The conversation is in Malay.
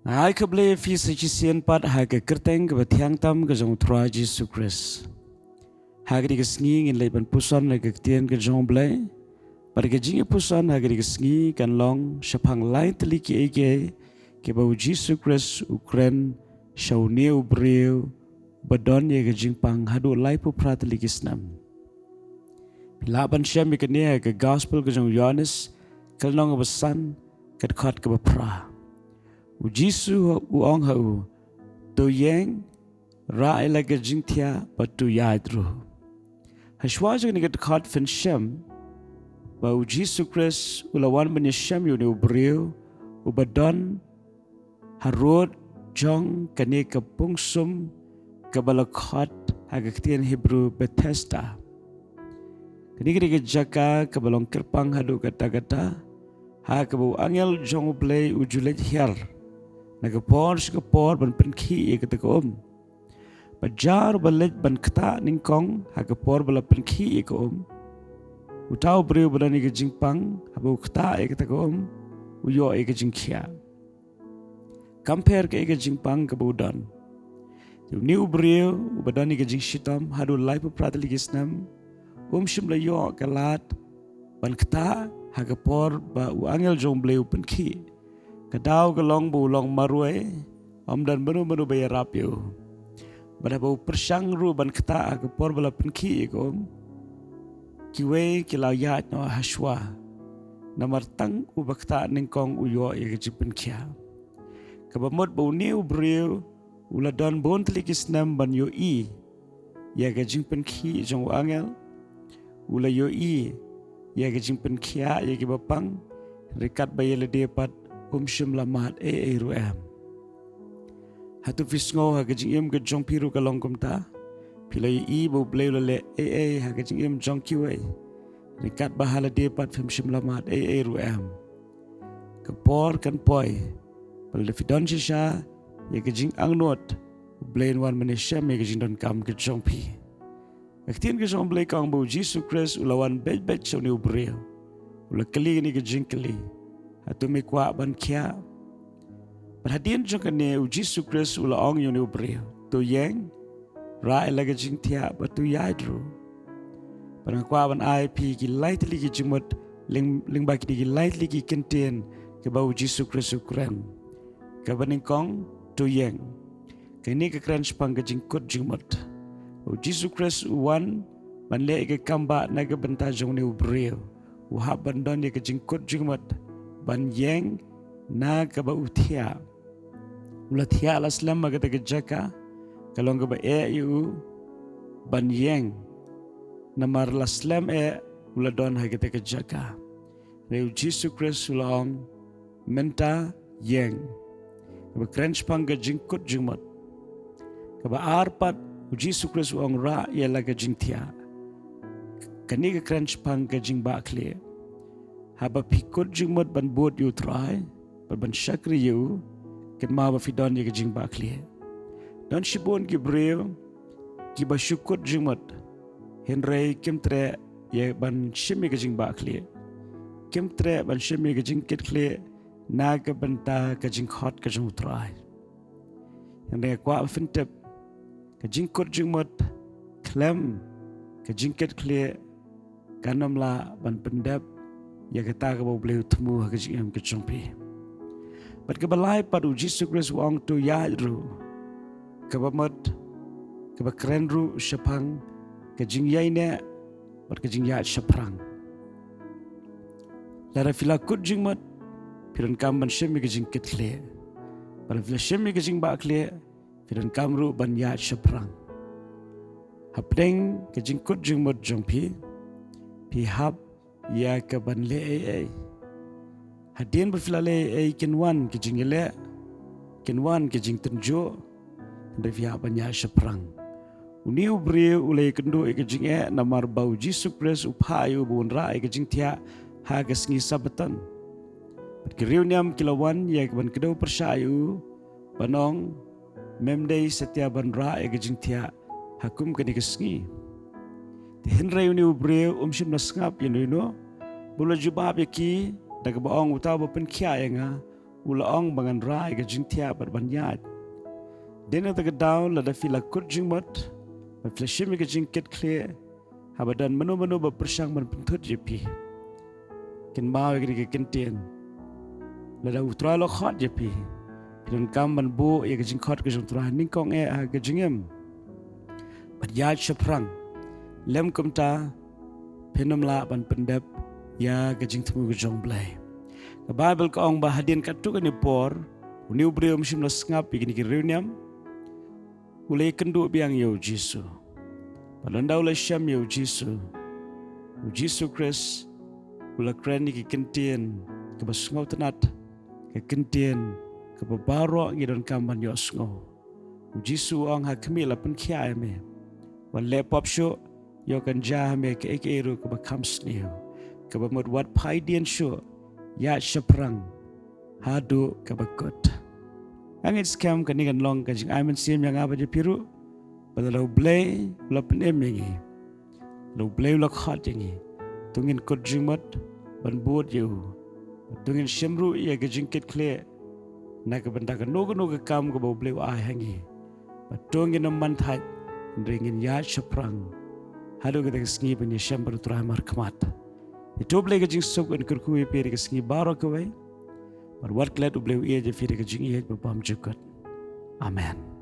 Ai ka ble fi sa chi sien pat ha ka kerteng ka bathiang tam ka jong thra Jisu Christ. Ha ka di ka sngi ngin le ban puson le ka tien ka jong ble. Par ka Jingpuson ha ka di ka sngi kan long shapang lai tli ki ege ke ba Jisu Christ u kren shau ne u breu badon ye ka jingpang hadu lai pu prat li ki snam. Laban shem ka ne ka gospel ka jong Yohanes kal nong ba san ka khat ka ba pra. U Jisu u ong ha u to Ieng ra ila ka jingthiah pa tu iaid ru. Hashwa jang ni ka khat fin shem ba u Jisu Christ u lawan ban shem yu ni u breu u badon harod jong ka ne ka pungsum ka balakhat ha ka tien Hebrew Bethesda. Kini ka jaka ka balong kerpang hadu kata-kata ha ka bu angel jong play u julet hiar nagapor ban penki ikata ko bajar balet ban kata ningkong hagapor bala penki ko utau breu balani ke jingpang habu kata ikata ko uyo ke jingkhia compare ke jingpang ke budan new breu badani ke jingshitam hadu life pratali gisnam shimla yo kalat ban kata hagapor ba u angel jong bleu penki kadau galong bu long marue dan benu bayar rapio bada bau persang ru ban kata ke por bala penki ko kiwe kilau ya no haswa namar tang u bakta ningkong uyo ye jipen kia kabamot bau new breu uladon bon tlikis nam ban yo I ya ga jingpen ki jong angel ula yo I ya ga jingpen kia ya ga bapang rekat bayele depat shim lamat ruam hatu fisngo ha gajing im ga jong piru ka long kumta pilai I bo bleu le ha gajing im jong kiwe rekat bahala de pat shim lamat ruam ka por kan poi bal fidon sha ya gajing angnot blain wan manisha me gajing don kam ka jong pi aktin ga jong blai kang bo Jisu Christ ulawan bet choni ubreo ula kali ni gajing kali atau mekwa ban kia perhatian jangka ne u Jisu Christ ula ong yoni ubreo to Ieng ra elaga jingthiah batu yaidru panakwa ban IP ki lightly ki jimot ling ba ki lightly ki kyntien ke ba u Jisu Christ kren ka baning kong to Ieng kini ke kren spang ke jingkut jimot u Jisu Christ wan ban le ke kamba na ke benta jong ne ubreo u hab ban don ke jingkut jimot ban Ieng na kaba utia ulatia alaslam magata jaka kalong kaba yu ban Ieng namar laslam uladon hagata jaka reu Jisu Christ ulong menta Ieng kaba krench pang jingkut jingmat kaba arpat Jisu Christ ulong ra yalaga jingthiah kani ka krench pang jingba clear haba pikut jingmot ban buat yu try ban syakri yu ken ma ba fidon ye jing ba clear don shibon ki breu ki ba syukut jingmot henry kimtre ye ban shimi ke jing ba clear kimtre ban shimi ke jing kit clear na ka banta ka jing hot ka jing try henry kwa fintep ka jing kut jingmot klem ka jing kit clear kanamla ban pendap ya kata ka bau bleu temu ka jing ke chompi bat ka balai padu Jisu Christ wang tu yaidru ka bamat ka bakrenru shapang ka jing yaine bat ka jing yaid shaprang lara fila kut jing mat piran kam ban shemi ka jing kitle ban fila shemi ka jing ba kle piran kamru ban yaid shaprang hapdeng ka jing kut jing mat jompi pi hap ya ka ban le hadien berfilale kinwan ke jingile kinwan ke jing tenjo devia banya shaprang uni ubri ulai kendo ke jing namar bau Jisu Christ uphayu bun ra ke jingthia ha ke sngi sabatan berkiriuniam kilawan ya ban kedo pershayu banong memdei setia ban ra ke jingthia hakum ke ni sngi henry uni ubri shim na skap yeno bula jubab yaki daga baong utaw ba penkia nga ulaong bangan rai ke jingthiah ban iaid. Dena ta daw la da fila kut jingmot ba flashim ke jingket clear habadan manu ba persang ban pentut jepi. Kin mau ke kyntien la da utra lo khot jepi. Pin kam ban bu ye ke jingkhot ke jungtra ningkong ke jingem. Bat iaid shaprang lem kumta penam la ban pendap ya ke jingtemu ke jong blai. Ke Bible ka ong ba hadin katu ke ni por uniu brio mshim la ngap ke ni reuniam ulai kendu biang U Jisu. Palanda ulai syam U Jisu. U Jisu Chris ula kren ni ke kyntien ke basngau tenat ke kyntien ke babaro ngidon kamban yo sngo. U Jisu ong ha kemi la pen kia me. Wan le pop show yo kan jah me ke eru ke bakam sniu. Ke bamod wat pai dien show ya shaprang hadu ke bakot. Angit scam kan ikan long kan jing aiman sim yang apa je piru pada lau blay lau penem yangi lau blay lau khat yangi tungin kot jingmat ban buat you tungin shimru ya ke jingkit clear nak ke benda kan nogo kam ke bau blay ai hangi tungin man thai ringin ya shaprang hadu ke sngi ban ya shambru turamar khamat itu blay ke jing sok kan kurkui peri ke sngi baro ke wai. But what glad to believe je fira ke jing iaid babam jukat. Amen.